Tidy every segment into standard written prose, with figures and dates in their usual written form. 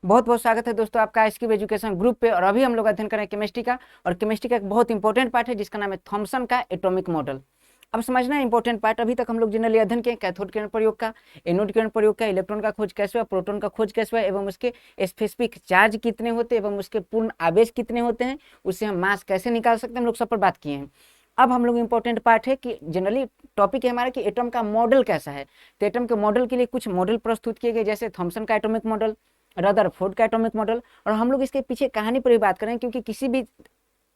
बहुत बहुत स्वागत है दोस्तों आपका एसक्यूब एजुकेशन ग्रुप पे। और अभी हम लोग अध्ययन करें केमिस्ट्री का, और केमिस्ट्री का एक बहुत इंपॉर्टेंट पार्ट है जिसका नाम है थॉमसन का एटॉमिक मॉडल। अब समझना है इंपॉर्टेंट पार्ट। अभी तक हम लोग जनरली अध्ययन किए कैथोड किरण प्रयोग का, एनोड किरण प्रयोग का, इलेक्ट्रॉन का खोज कैसे हुआ, प्रोटॉन का खोज कैसे हुआ, एवं उसके स्पेसिफिक चार्ज कितने होते हैं एवं उसके पूर्ण आवेश कितने होते हैं, उससे हम मास कैसे निकाल सकते हैं, हम लोग सब पर बात किए हैं। अब हम लोग इंपॉर्टेंट पार्ट है कि जनरली टॉपिक है हमारा कि एटम का मॉडल कैसा है। तो एटम के मॉडल के लिए कुछ मॉडल प्रस्तुत किए गए, जैसे थॉमसन का एटॉमिक मॉडल, रदरफोर्ड का एटॉमिक मॉडल। और हम लोग इसके पीछे कहानी पर भी बात करें, क्योंकि किसी भी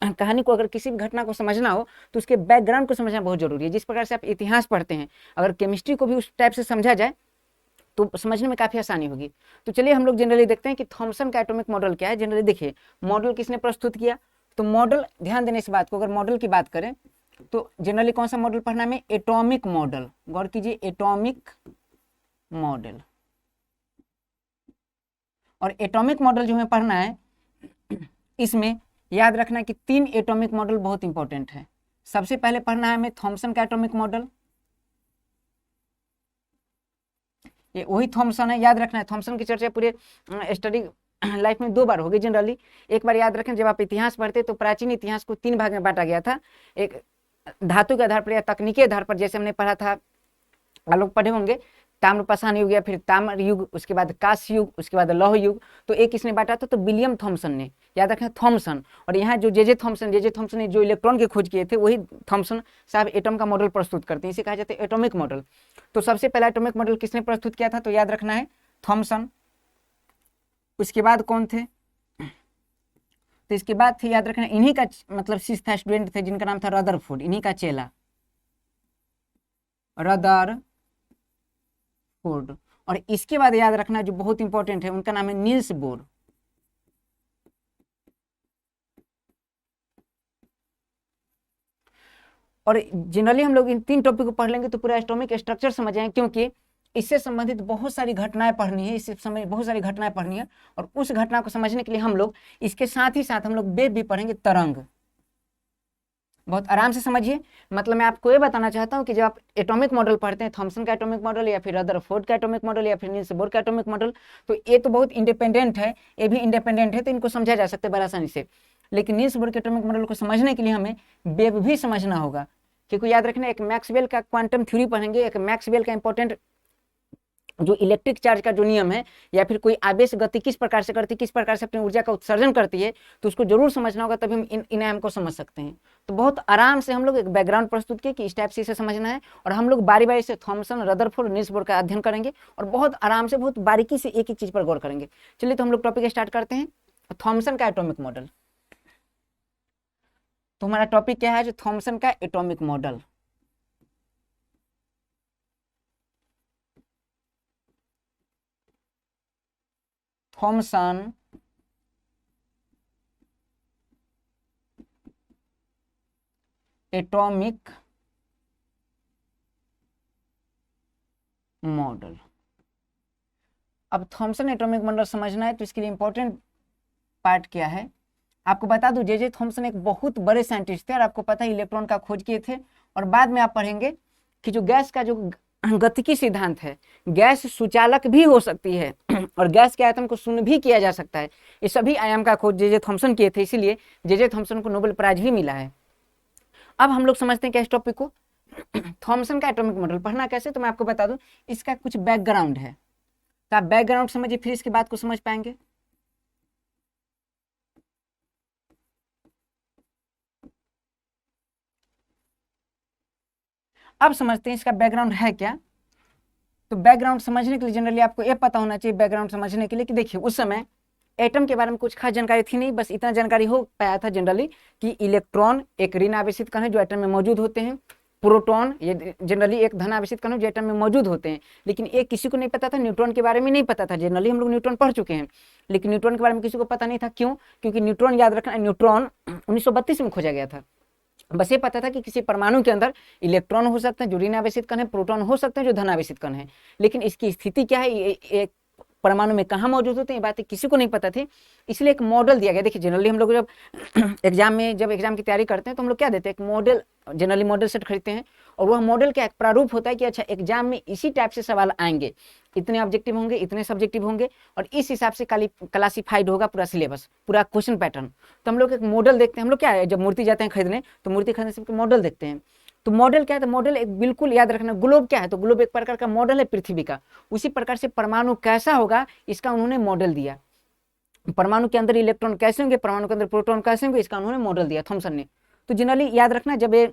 कहानी को, अगर किसी भी घटना को समझना हो तो उसके बैकग्राउंड को समझना बहुत जरूरी है। जिस प्रकार से आप इतिहास पढ़ते हैं, अगर केमिस्ट्री को भी उस टाइप से समझा जाए तो समझने में काफी आसानी होगी। तो चलिए हम लोग जनरली देखते हैं कि थॉमसन का एटॉमिक मॉडल क्या है। जनरली देखिए, मॉडल किसने प्रस्तुत किया, तो मॉडल, ध्यान देने इस बात को, अगर मॉडल की बात करें तो जनरली कौन सा मॉडल पढ़ना में, एटॉमिक मॉडल। गौर कीजिए, एटॉमिक मॉडल। और एटॉमिक मॉडल जो हमें पढ़ना है, इसमें याद रखना कि 3 एटॉमिक मॉडल बहुत इंपॉर्टेंट है। सबसे पहले पढ़ना है हमें थॉमसन का एटॉमिक मॉडल। ये वही थॉमसन है, याद रखना है। थॉमसन की चर्चा पूरे स्टडी लाइफ में 2 बार होगी जनरली। एक बार याद रखें, जब आप इतिहास पढ़ते तो प्राचीन इतिहास को 3 भाग में बांटा गया था। एक धातु के आधार पर या तकनीकी आधार पर, जैसे हमने पढ़ा था, आप लोग पढ़े होंगे, ताम्रपाषाण युग या फिर ताम्र युग, उसके बाद कांस्य युग, उसके बाद लौह युग। तो एक इसने बांटा था, तो विलियम थॉमसन ने, याद रखें थॉमसन। और यहाँ जो जे जे थॉमसन ने जो इलेक्ट्रॉन के खोज किए थे, वही थॉमसन साहब एटम का मॉडल प्रस्तुत करते हैं। इसे कहा जाता है एटॉमिक मॉडल। तो सबसे पहला एटॉमिक मॉडल किसने प्रस्तुत किया था, तो याद रखना है थॉमसन। उसके बाद कौन थे, तो इसके बाद थे, याद रखना, इन्हीं का मतलब शिष्य था, स्टूडेंट थे, जिनका नाम था रदरफोर्ड, इन्हीं का चेला रदरफोर्ड। और इसके बाद याद रखना जो बहुत इंपॉर्टेंट है, उनका नाम है नील्स बोर। और जनरली हम लोग इन 3 टॉपिक को पढ़ लेंगे तो पूरा एटॉमिक स्ट्रक्चर समझ जाएंगे, क्योंकि इससे संबंधित बहुत सारी घटनाएं पढ़नी है, इससे समय बहुत सारी घटनाएं पढ़नी है। और उस घटना को समझने के लिए हम लोग इसके साथ ही साथ हम लोग वेव भी पढ़ेंगे, तरंग। बहुत आराम से समझिए। मतलब मैं आपको ये बताना चाहता हूँ कि जब आप एटॉमिक मॉडल पढ़ते हैं, थॉमसन का एटॉमिक मॉडल या फिर रदरफोर्ड का एटॉमिक मॉडल या फिर नील्स बोर का एटॉमिक मॉडल, तो ये तो बहुत इंडिपेंडेंट है, ये भी इंडिपेंडेंट है, तो इनको समझा जा सकता है बड़ा आसानी से। लेकिन नील्स बोर के एटॉमिक मॉडल को समझने के लिए हमें वेव भी समझना होगा, क्योंकि याद रखना, एक मैक्सवेल का क्वांटम थ्योरी पढ़ेंगे, एक मैक्सवेल का इंपॉर्टेंट जो इलेक्ट्रिक चार्ज का जो नियम है, या फिर कोई आवेश गति किस प्रकार से करती है, किस प्रकार से अपनी ऊर्जा का उत्सर्जन करती है, तो उसको जरूर समझना होगा, तभी हम इन आयाम को समझ सकते हैं। तो बहुत आराम से हम लोग एक बैकग्राउंड प्रस्तुत किए कि इस टाइप से इसे समझना है। और हम लोग बारी बारी से थॉमसन, रदरफोर्ड, नील्स बोर का अध्ययन करेंगे और बहुत आराम से, बहुत बारीकी से एक एक चीज पर गौर करेंगे। चलिए तो हम लोग टॉपिक स्टार्ट करते हैं, थॉमसन का एटॉमिक मॉडल। तो हमारा टॉपिक क्या है, जो थॉमसन का atomic model. Thomson atomic model. अब थॉमसन एटॉमिक मॉडल समझना है तो इसके लिए इंपॉर्टेंट पार्ट क्या है, आपको बता दूं, जे थॉमसन एक बहुत बड़े साइंटिस्ट थे, और आपको पता है इलेक्ट्रॉन का खोज किए थे। और बाद में आप पढ़ेंगे कि जो गैस का जो गतिकी सिद्धांत है, गैस सुचालक भी हो सकती है और गैस के आयतन को शून्य भी किया जा सकता है। ये सभी आयाम का खोज जे थॉमसन किए थे, इसीलिए जे थॉमसन को नोबेल प्राइज भी मिला है। अब हम लोग समझते हैं क्या इस टॉपिक को, थॉमसन का एटॉमिक मॉडल पढ़ना कैसे, तो मैं आपको बता दूं, इसका कुछ बैकग्राउंड है, तो आप बैकग्राउंड समझिए, फिर इसके बाद को समझ पाएंगे। अब समझते हैं इसका बैकग्राउंड है क्या। तो बैकग्राउंड समझने के लिए जनरली आपको यह पता होना चाहिए, बैकग्राउंड समझने के लिए, कि देखिए उस समय एटम के बारे में कुछ खास जानकारी थी नहीं, बस इतना जानकारी हो पाया था जनरली कि इलेक्ट्रॉन एक ऋण आवेशित कण है जो एटम में मौजूद होते हैं, प्रोटॉन ये जनरली एक धन आवेशित कण है जो एटम में मौजूद होते हैं। लेकिन एक किसी को नहीं पता था, न्यूट्रॉन के बारे में नहीं पता था। जनरली हम लोग न्यूट्रॉन पढ़ चुके हैं, लेकिन न्यूट्रॉन के बारे में किसी को पता नहीं था। क्यों? क्योंकि न्यूट्रॉन, याद रखना, न्यूट्रॉन 1932 में खोजा गया था। बस ये पता था कि किसी परमाणु के अंदर इलेक्ट्रॉन हो सकते हैं जो ऋण आवेशित कण है, प्रोटॉन हो सकते हैं जो धन आवेशित कण है, लेकिन इसकी स्थिति क्या है, ये परमाणु में कहाँ मौजूद होते हैं, ये बातें किसी को नहीं पता थी। इसलिए एक मॉडल दिया गया। देखिए जनरली हम लोग जब एग्जाम की तैयारी करते हैं तो हम लोग क्या देते हैं, एक मॉडल, जनरली मॉडल सेट खरीदते हैं, और वह मॉडल का एक प्रारूप होता है कि अच्छा एग्जाम में इसी टाइप से सवाल आएंगे। इतने ऑब्जेक्टिव होंगे, इतने सब्जेक्टिव होंगे, और इस हिसाब से क्लासिफाइड होगा पूरा सिलेबस, पूरा क्वेश्चन पैटर्न। तो हम लोग एक मॉडल देखते हैं। हम लोग क्या है, जब मूर्ति जाते हैं खरीदने तो मूर्ति खरीदने से मॉडल देखते हैं। तो मॉडल क्या है, तो मॉडल एक बिल्कुल याद रखना, ग्लोब क्या है, तो ग्लोब एक प्रकार का मॉडल है पृथ्वी का। उसी प्रकार से परमाणु कैसा होगा इसका उन्होंने मॉडल दिया। परमाणु के अंदर इलेक्ट्रॉन कैसे होंगे, परमाणु के अंदर प्रोटॉन कैसे होंगे, इसका उन्होंने मॉडल दिया थॉमसन ने। तो जनरली याद रखना, जब ये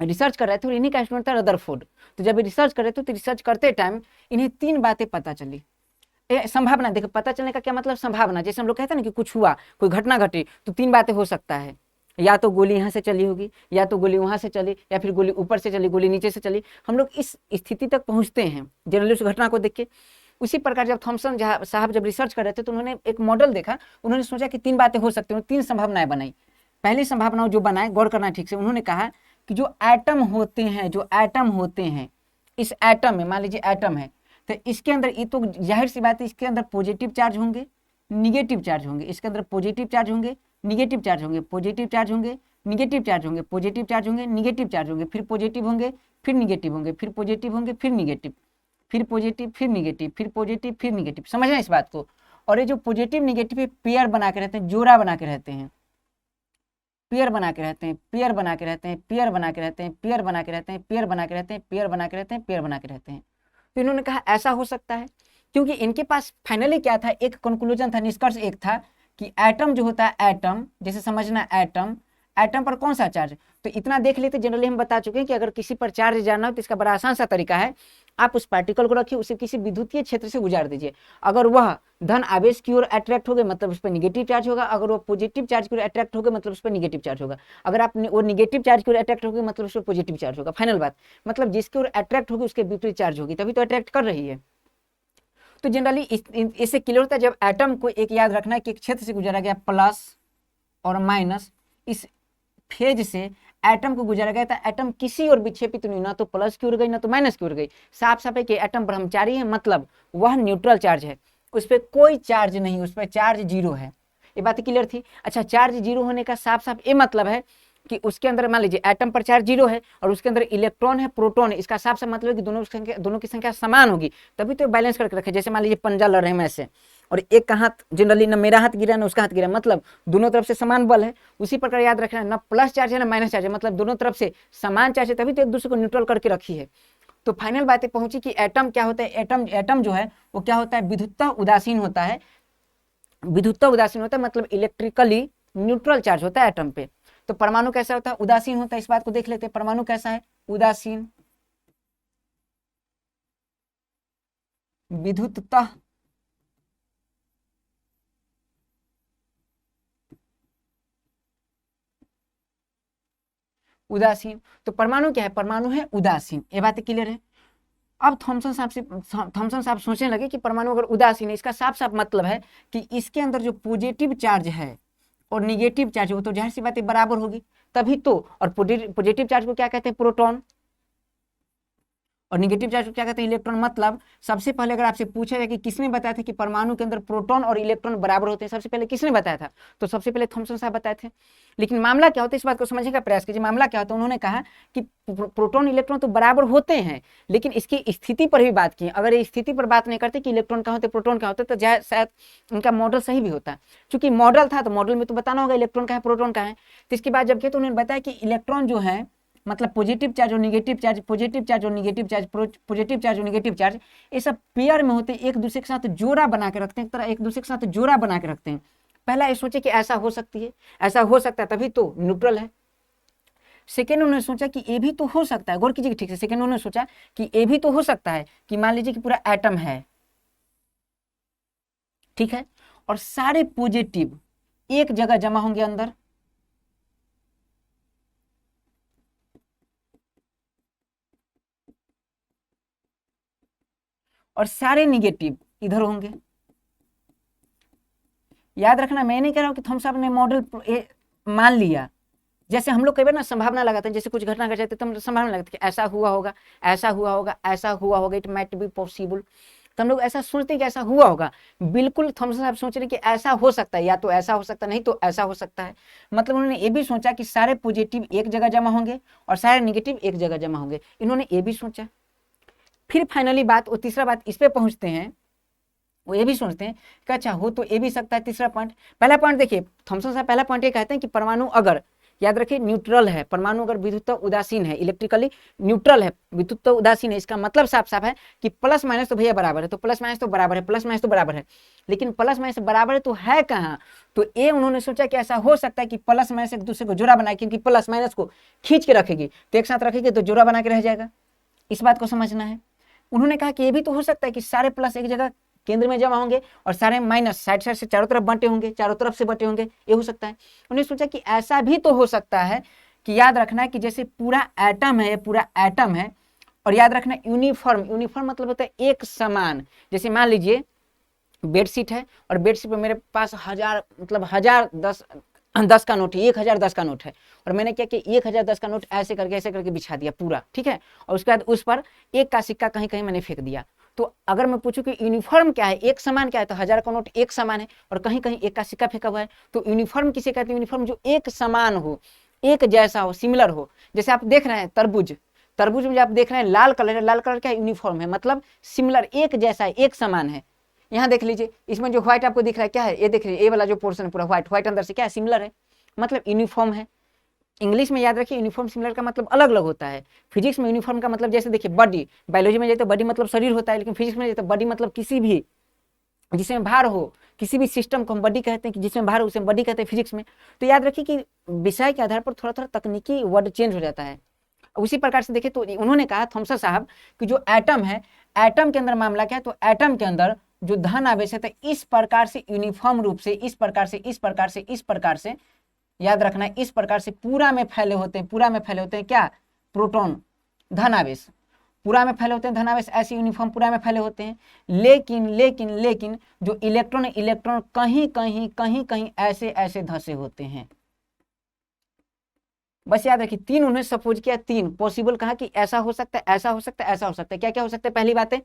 रिसर्च कर रहे थे, और इन्हीं का स्टूडेंट था रदरफोर्ड। तो जब ये रिसर्च कर रहे थे तो रिसर्च करते टाइम इन्हें 3 बातें पता चली। संभावना, देखो पता चलने का क्या मतलब, संभावना। जैसे हम लोग कहते हैं ना कि कुछ हुआ, कोई घटना घटी, तो 3 बातें हो सकता है, या तो गोली यहाँ से चली होगी, या तो गोली वहां से चली, या फिर गोली ऊपर से चली, गोली नीचे से चली। हम लोग इस स्थिति तक पहुंचते हैं जनरली उस घटना को देख के। उसी प्रकार जब थॉमसन साहब जब रिसर्च कर रहे थे तो उन्होंने एक मॉडल देखा। उन्होंने सोचा कि 3 बातें हो सकती हैं, 3 संभावनाएं बनाई। पहली संभावना जो बनाए, गौर करना ठीक से, उन्होंने कहा कि जो एटम होते हैं, जो एटम होते हैं, इस एटम में मान लीजिए एटम है, तो इसके अंदर ये तो जाहिर सी बात है, इसके अंदर पॉजिटिव चार्ज होंगे, निगेटिव चार्ज होंगे। इसके अंदर पॉजिटिव चार्ज होंगे, निगेटिव चार्ज होंगे, पॉजिटिव चार्ज होंगे, निगेटिव चार्ज होंगे, पॉजिटिव चार्ज होंगे, निगेटिव चार्ज होंगे, फिर पॉजिटिव होंगे, फिर निगेटिव होंगे, फिर पॉजिटिव होंगे, फिर निगेटिव, फिर पॉजिटिव, फिर निगेटिव, फिर पॉजिटिव, फिर निगेटिव। समझना इस बात को। और ये जो पॉजिटिव निगेटिव पेयर बना के रहते हैं, जोड़ा बना के रहते हैं, पेयर बना के रहते हैं, पेयर बना के रहते हैं, पेयर बना के रहते हैं, पेयर बना के रहते हैं, पेयर बना के रहते हैं, पेयर बना के रहते हैं, पेयर बना के रहते हैं। तो इन्होंने कहा ऐसा हो सकता है, क्योंकि इनके पास फाइनली क्या था, एक कंक्लूजन था, निष्कर्ष एक था कि एटम जो होता है, एटम जैसे समझना, एटम, एटम पर कौन सा चार्ज। तो इतना देख लेते, जनरली हम बता चुके हैं कि अगर किसी पर चार्ज जानना हो तो इसका बड़ा आसान सा तरीका है, आप उस पार्टिकल को रखिए, उसे किसी विद्युतीय क्षेत्र से गुजार दीजिए। अगर वह धन आवेश की ओर अट्रैक्ट हो गए मतलब उस पर निगेटिव चार्ज होगा, अगर वो पॉजिटिव चार्ज की ओर अट्रैक्ट हो गए मतलब उस पर निगेटिव चार्ज होगा, अगर आप वो निगेटिव चार्ज की ओर अट्रैक्ट हो गए मतलब उस पर पॉजिटिव चार्ज होगा। फाइनल बात, मतलब जिसकी ओर अट्रैक्ट होगी उसके विपरीत चार्ज होगी, तभी तो अट्रैक्ट कर रही है। तो जनरली इससे क्लियर होता है, जब एटम को एक याद रखना है कि एक क्षेत्र से गुजारा गया प्लस और माइनस, इस फेज से एटम को गुजारा गया था, एटम किसी और विक्षेपित नहीं, ना तो प्लस की ओर गई ना तो माइनस की ओर गई। साफ साफ है कि एटम ब्रह्मचारी है, मतलब वह न्यूट्रल चार्ज है, उस पर कोई चार्ज नहीं, उस पर चार्ज 0 है। ये बात क्लियर थी। अच्छा, चार्ज 0 होने का साफ साफ ये मतलब है कि उसके अंदर मान लीजिए एटम पर चार्ज 0 है और उसके अंदर इलेक्ट्रॉन है, प्रोटॉन है, इसका साफ साफ मतलब है कि दोनों की संख्या समान होगी, तभी तो बैलेंस करके रखे। जैसे मान लीजिए पंजा लड़ रहे हैं ऐसे, और एक का हाथ जनरली न मेरा हाथ गिरा ना उसका हाथ गिरा, मतलब दोनों तरफ से समान बल है। उसी प्रकार याद रखना, ना प्लस चार्ज है ना माइनस चार्ज है, मतलब दोनों तरफ से समान चार्ज है, तभी तो एक दूसरे को न्यूट्रल करके रखी है। तो फाइनल बातें पहुंची कि एटम क्या होता है, एटम जो है वो क्या होता है, विद्युतः उदासीन होता है। विद्युतः उदासीन होता है मतलब इलेक्ट्रिकली न्यूट्रल चार्ज होता है एटम पे। तो परमाणु कैसा होता है, उदासीन होता है। इस बात को देख लेते हैं, परमाणु कैसा है, उदासीन, विद्युतः उदासीन। तो परमाणु क्या है, परमाणु है उदासीन। ये बात क्लियर है। अब थॉमसन साहब सोचने लगे कि परमाणु अगर उदासीन है, इसका साफ साफ मतलब है कि इसके अंदर जो पॉजिटिव चार्ज है और निगेटिव चार्ज है वो तो जाहिर सी बात है बराबर होगी, तभी तो। और पॉजिटिव चार्ज को क्या कहते हैं, प्रोटॉन, और निगेटिव चार्ज को क्या कहते हैं, इलेक्ट्रॉन। मतलब सबसे पहले अगर आपसे पूछा जाए कि किसने बताया था कि परमाणु के अंदर प्रोटॉन और इलेक्ट्रॉन बराबर होते हैं, सबसे पहले किसने बताया था, तो सबसे पहले थॉमसन साहब बताए थे। लेकिन मामला क्या होता है, इस बात को समझने का प्रयास कीजिए। मामला क्या होता है, उन्होंने कहा कि प्रोटॉन इलेक्ट्रॉन तो बराबर होते हैं, लेकिन इसकी स्थिति पर भी बात की। अगर ये स्थिति पर बात नहीं करते कि इलेक्ट्रॉन कहाँ होते प्रोटॉन कहाँ होते, तो शायद उनका मॉडल सही भी होता है। चूंकि मॉडल था तो मॉडल में तो बताना होगा इलेक्ट्रॉन कहाँ है प्रोटॉन कहाँ है। तो इसके बाद जब किया तो उन्होंने बताया कि इलेक्ट्रॉन जो है, मतलब पॉजिटिव चार्ज और निगेटिव चार्ज, पॉजिटिव चार्ज और निगेटिव चार्ज, पॉजिटिव चार्ज और निगेटिव चार्ज, ये सब पेयर में होते हैं, एक दूसरे के साथ जोड़ा बना के रखते हैं, एक तरह एक दूसरे के साथ जोड़ा बना के रखते हैं। पहला ये सोचे कि ऐसा हो सकती है, ऐसा हो सकता है, तभी तो न्यूट्रल है। सेकेंड उन्होंने सोचा कि ये भी तो हो सकता है, गौर कीजिए ठीक से, सेकेंड उन्होंने सोचा कि ये भी तो हो सकता है कि मान लीजिए कि पूरा एटम है, ठीक है, और सारे पॉजिटिव एक जगह जमा होंगे अंदर, और सारे निगेटिव इधर होंगे। याद रखना, मैं नहीं कह रहा हूं कि थॉमसन साहब ने मॉडल मान लिया। जैसे हम लोग कई बार ना संभावना लगाते हैं, जैसे कुछ घटना घट जाती है तो हम संभावना लगाते हैं कि ऐसा हुआ होगा, ऐसा हुआ होगा, ऐसा हुआ होगा, इट माइट बी पॉसिबल। तो हम लोग ऐसा सोचते हैं कि ऐसा हुआ होगा। बिल्कुल थॉमसन साहब सोच रहे कि ऐसा हो सकता है, या तो ऐसा हो सकता है, नहीं तो ऐसा हो सकता है। मतलब उन्होंने ये भी सोचा कि सारे पॉजिटिव एक जगह जमा होंगे और सारे निगेटिव एक जगह जमा होंगे। इन्होंने ये भी सोचा। फिर फाइनली बात वो तीसरा बात इस पे पहुंचते हैं, वो ये भी सोचते हैं कि अच्छा हो तो ये भी सकता है तीसरा पॉइंट। पहला पॉइंट देखिए थॉमसन साहब पहला पॉइंट ये कहते हैं कि परमाणु अगर, याद रखिए न्यूट्रल है, परमाणु अगर विद्युत उदासीन है, इलेक्ट्रिकली न्यूट्रल है, विद्युत उदासीन है, इसका मतलब साफ साफ है कि प्लस माइनस तो भैया बराबर है, तो प्लस माइनस तो बराबर है, प्लस माइनस तो बराबर है, लेकिन प्लस माइनस बराबर है तो है कहाँ, तो ये उन्होंने सोचा कि ऐसा हो सकता है कि प्लस माइनस एक दूसरे को जोड़ा बनाए, क्योंकि प्लस माइनस को खींच के रखेगी तो एक साथ रखेगी तो जोड़ा बना के रह जाएगा, इस बात को समझना है। उन्होंने कहा कि ये भी तो हो सकता है कि सारे प्लस एक जगह केंद्र में जमा होंगे और सारे माइनस साइड साइड से चारों तरफ बंटे होंगे, चारों तरफ से बंटे होंगे, ये हो सकता है। उन्होंने सोचा कि ऐसा भी तो हो सकता है कि याद रखना है कि जैसे पूरा एटम है, पूरा एटम है, और याद रखना यूनिफॉर्म, यूनिफॉर्म मतलब होता है एक समान। जैसे मान लीजिए बेडशीट है और बेडशीट पे मेरे पास 1000 मतलब 1000 10 का नोट है, 1010 का नोट है, और मैंने क्या किया 1010 का नोट ऐसे करके बिछा दिया पूरा, ठीक है, और उसके बाद उस पर एक का सिक्का कहीं कहीं मैंने फेंक दिया। तो अगर मैं पूछूं कि यूनिफॉर्म क्या है, एक समान क्या है, तो 1000 का नोट एक समान है और कहीं कहीं एक का सिक्का फेंका हुआ है। तो यूनिफॉर्म किसे कहते हैं, यूनिफॉर्म जो एक समान हो, एक जैसा हो, सिमिलर हो। जैसे आप देख रहे हैं तरबूज, तरबूज में आप देख रहे हैं लाल कलर है, लाल कलर क्या है, यूनिफॉर्म है, मतलब सिमिलर, एक जैसा है, एक समान है। यहाँ देख लीजिए इसमें जो व्हाइट आपको दिख रहा है क्या है, ये देख लीजिए, ये वाला जो पोर्शन है पूरा व्हाइट, व्हाइट अंदर से क्या है, सिमिलर है, मतलब यूनिफॉर्म है। इंग्लिश में याद रखिए यूनिफॉर्म सिमिलर का मतलब अलग अलग होता है। फिजिक्स में यूनिफॉर्म का मतलब जैसे देखिए बॉडी, बायोलॉजी में जाए तो बॉडी मतलब शरीर होता है, लेकिन फिजिक्स में जाए तो बॉडी मतलब किसी भी जिसमें भार हो, किसी भी सिस्टम को हम बॉडी कहते हैं, कि जिसमें भार हो उसे बॉडी कहते हैं फिजिक्स में। तो याद रखिए कि विषय के आधार पर थोड़ा थोड़ा तकनीकी वर्ड चेंज हो जाता है। उसी प्रकार से देखिए तो उन्होंने कहा थॉमसन साहब कि जो एटम है, एटम के अंदर मामला क्या है, तो एटम के अंदर जो धन आवेश है इस प्रकार से यूनिफॉर्म रूप से, इस प्रकार से, इस प्रकार से, इस प्रकार से, याद रखना है इस प्रकार से पूरा में फैले होते हैं, पूरा में फैले होते हैं क्या, प्रोटॉन, धन आवेश पूरा में फैले होते हैं, धन आवेश ऐसे यूनिफॉर्म पूरा में फैले होते हैं। लेकिन लेकिन लेकिन जो इलेक्ट्रॉन, इलेक्ट्रॉन कहीं कहीं कहीं कहीं ऐसे ऐसे धसे होते हैं। बस याद रखिए तीन उन्होंने सपोज किया, तीन पॉसिबल कहा कि ऐसा हो सकता है, ऐसा हो सकता है, ऐसा हो सकता है। क्या क्या हो सकता है, पहली बात है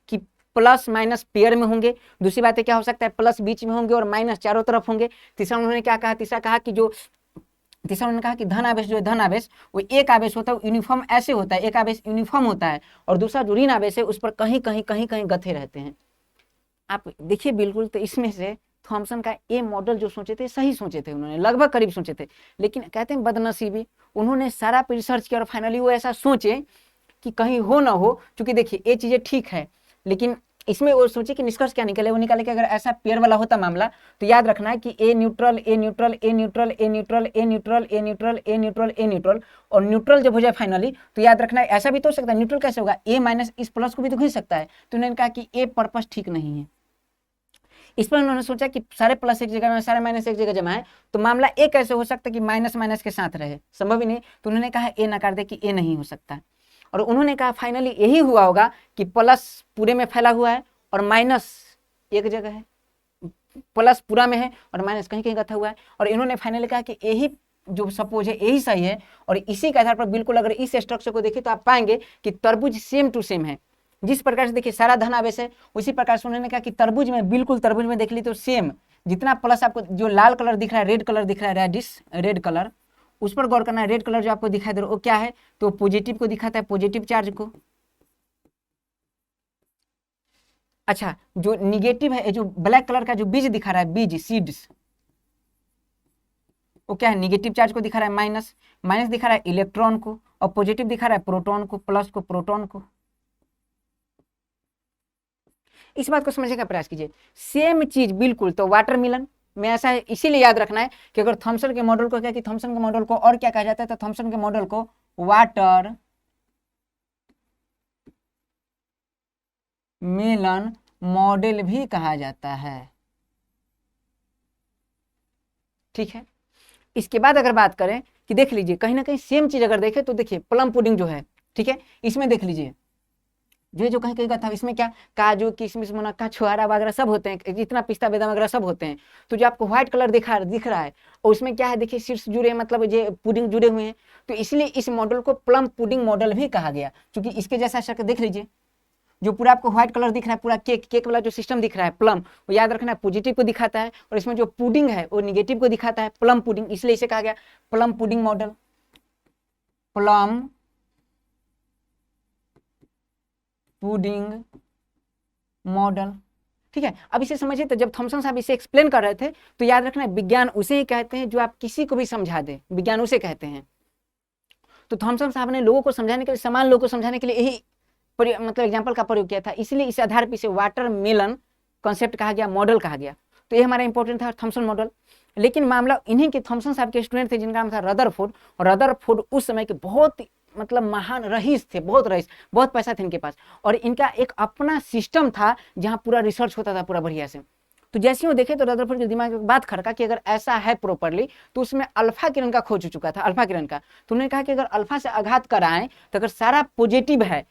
कि प्लस माइनस पेयर में होंगे, दूसरी बात है क्या हो सकता है, प्लस बीच में होंगे और माइनस चारों तरफ होंगे। तीसरा उन्होंने क्या कहा, तीसरा कहा कि जो तीसरा उन्होंने कहा कि धन आवेश जो है, धन आवेश वो एक आवेश होता है, यूनिफॉर्म ऐसे होता है, एक आवेश यूनिफॉर्म होता है, और दूसरा जो ऋण आवेश है उस पर कहीं कहीं कहीं कहीं गथे रहते हैं। आप देखिए बिल्कुल, तो इसमें से थॉमसन का ये मॉडल जो सोचे थे सही सोचे थे, उन्होंने लगभग करीब सोचे थे, लेकिन कहते हैं बदनसीबी, उन्होंने सारा रिसर्च किया और फाइनली वो ऐसा सोचे कि कहीं हो ना हो, क्योंकि देखिए ये चीजें ठीक है, लेकिन इसमें वो सोचे कि निष्कर्ष क्या निकले, वो निकाले कि अगर ऐसा पेयर वाला होता मामला तो याद रखना है कि a neutral, a neutral, a neutral, a neutral, a neutral, a neutral, a neutral, a neutral, और न्यूट्रल जब हो जाए फाइनली तो याद रखना है ऐसा भी तो हो सकता है, न्यूट्रल कैसे होगा, ए माइनस इस प्लस को भी तो खींच सकता है। तो उन्होंने कहा कि ए पर्पस ठीक नहीं है। इस पर उन्होंने सोचा कि सारे प्लस एक जगह में, सारे माइनस एक जगह जमा है, तो मामला ए कैसे हो सकता है कि माइनस माइनस के साथ रहे, संभव ही नहीं। तो उन्होंने कहा ए नकार दे कि ए नहीं हो सकता, और उन्होंने कहा फाइनली यही हुआ होगा कि प्लस पूरे में फैला हुआ है और माइनस एक जगह है, प्लस पूरा में है और माइनस कहीं कहीं गथा हुआ है, और इन्होंने फाइनली कहा कि यही जो सपोज है यही सही है। और इसी के आधार पर बिल्कुल अगर इस स्ट्रक्चर को देखें तो आप पाएंगे कि तरबूज सेम टू सेम है। जिस प्रकार से देखिए सारा धन आवेश है, उसी प्रकार से उन्होंने कहा कि तरबूज में, बिल्कुल तरबूज में देख ली तो सेम, जितना प्लस आपको जो लाल कलर दिख रहा है, रेड कलर दिख रहा है, रेडिश रेड कलर, उस पर गौर करना है। रेड कलर जो आपको दिखाई दे रहा है वो क्या है, तो पॉजिटिव को दिखाता है, पॉजिटिव चार्ज को। अच्छा, जो निगेटिव है, जो ब्लैक कलर का जो बीज दिखा रहा है, बीज सीड्स, वो क्या है, निगेटिव चार्ज को दिखा रहा है, माइनस, माइनस दिखा रहा है इलेक्ट्रॉन को, और पॉजिटिव दिखा रहा है प्रोटॉन को, प्लस को प्रोटॉन को। इस बात को समझने का प्रयास कीजिए, सेम चीज बिल्कुल। तो वाटरमेलन में ऐसा है, इसीलिए याद रखना है कि अगर थॉमसन के मॉडल को क्या, कि थॉमसन के मॉडल को और क्या कहा जाता है, तो थॉमसन के मॉडल को वाटर मेलन मॉडल भी कहा जाता है। ठीक है, इसके बाद अगर बात करें कि देख लीजिए कहीं ना कहीं सेम चीज अगर देखें तो देखिए प्लम पुडिंग जो है, ठीक है, इसमें देख लीजिए जो कहीं कहीं का था, इसमें क्या काजू किशमिश मुनक्का छुहारा वगैरह सब होते हैं, जितना पिस्ता बादाम वगैरह सब होते हैं। तो जो आपको व्हाइट कलर दिख रहा है, और उसमें क्या है देखिए शीर्ष जुड़े, मतलब ये पुडिंग जुड़े हुए हैं, तो इसलिए इस मॉडल को प्लम पुडिंग मॉडल भी कहा गया, क्योंकि इसके जैसा शक्ल देख लीजिए, जो पूरा आपको व्हाइट कलर दिख रहा है, पूरा केक केक वाला जो सिस्टम दिख रहा है प्लम, वो याद रखना है पॉजिटिव को दिखाता है, और इसमें जो पुडिंग है वो निगेटिव को दिखाता है, प्लम पुडिंग, इसलिए इसे कहा गया plum pudding model. Plum pudding model. ठीक है, अब इसे समझिए, तो जब थॉमसन साहब इसे एक्सप्लेन कर रहे थे तो याद रखना विज्ञान उसे ही कहते हैं जो आप किसी को भी समझा दे, विज्ञान उसे कहते हैं। तो थॉमसन साहब ने लोगों को समझाने के लिए, समान लोगों को समझाने के लिए यही मतलब एग्जाम्पल का प्रयोग किया था, इसलिए इस आधार पर इसे वाटरमेलन कॉन्सेप्ट कहा गया, मॉडल कहा गया। तो ये हमारा इंपॉर्टेंट था थॉमसन मॉडल। लेकिन मामला इन्हीं के थॉमसन साहब के स्टूडेंट थे जिनका नाम था रदरफोर्ड, और रदरफोर्ड उस समय के बहुत मतलब महान रईस थे, बहुत रईस, बहुत पैसा था इनके पास, और इनका एक अपना सिस्टम था जहां पूरा रिसर्च होता था पूरा बढ़िया से। तो जैसे ही वो देखे तो रदरफोर्ड के दिमाग में बात खड़का कि अगर ऐसा है प्रॉपरली तो उसमें अल्फा किरण का खोज हो चुका था, अल्फा किरण का। तो उन्होंने कहा कि अगर अल्फा से आघात कराएं तो अगर सारा पॉजिटिव है,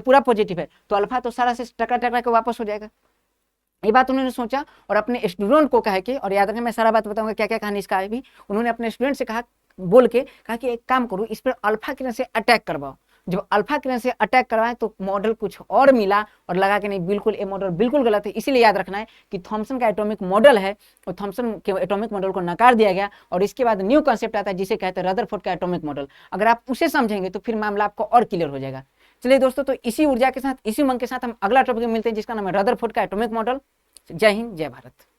पूरा पॉजिटिव है, तो अल्फा तो सारा से टकरा टकरा के वापस हो जाएगा। ये बात उन्होंने सोचा और अपने स्टूडेंट को कह के, और याद रखें मैं सारा बात बताऊंगा क्या क्या कहानी इसका है भी, उन्होंने अपने स्टूडेंट से कहा, बोल के कहा कि एक काम करो, इस पर अल्फा किरण से अटैक करवाओ। जब अल्फा किरण से अटैक करवाए तो मॉडल कुछ और मिला, और लगा कि नहीं बिल्कुल ये मॉडल बिल्कुल गलत है। इसीलिए याद रखना है कि थॉमसन का एटॉमिक मॉडल है, और थॉमसन के एटॉमिक मॉडल को नकार दिया गया, और इसके बाद न्यू कॉन्सेप्ट आता है जिसे कहते हैं रदरफोर्ड का एटॉमिक मॉडल। अगर आप उसे समझेंगे तो फिर मामला आपको और क्लियर हो जाएगा। चलिए दोस्तों, तो इसी ऊर्जा के साथ, इसी उमंग के साथ हम अगला टॉपिक में मिलते हैं जिसका नाम है रदरफोर्ड का एटॉमिक मॉडल। जय हिंद, जय भारत।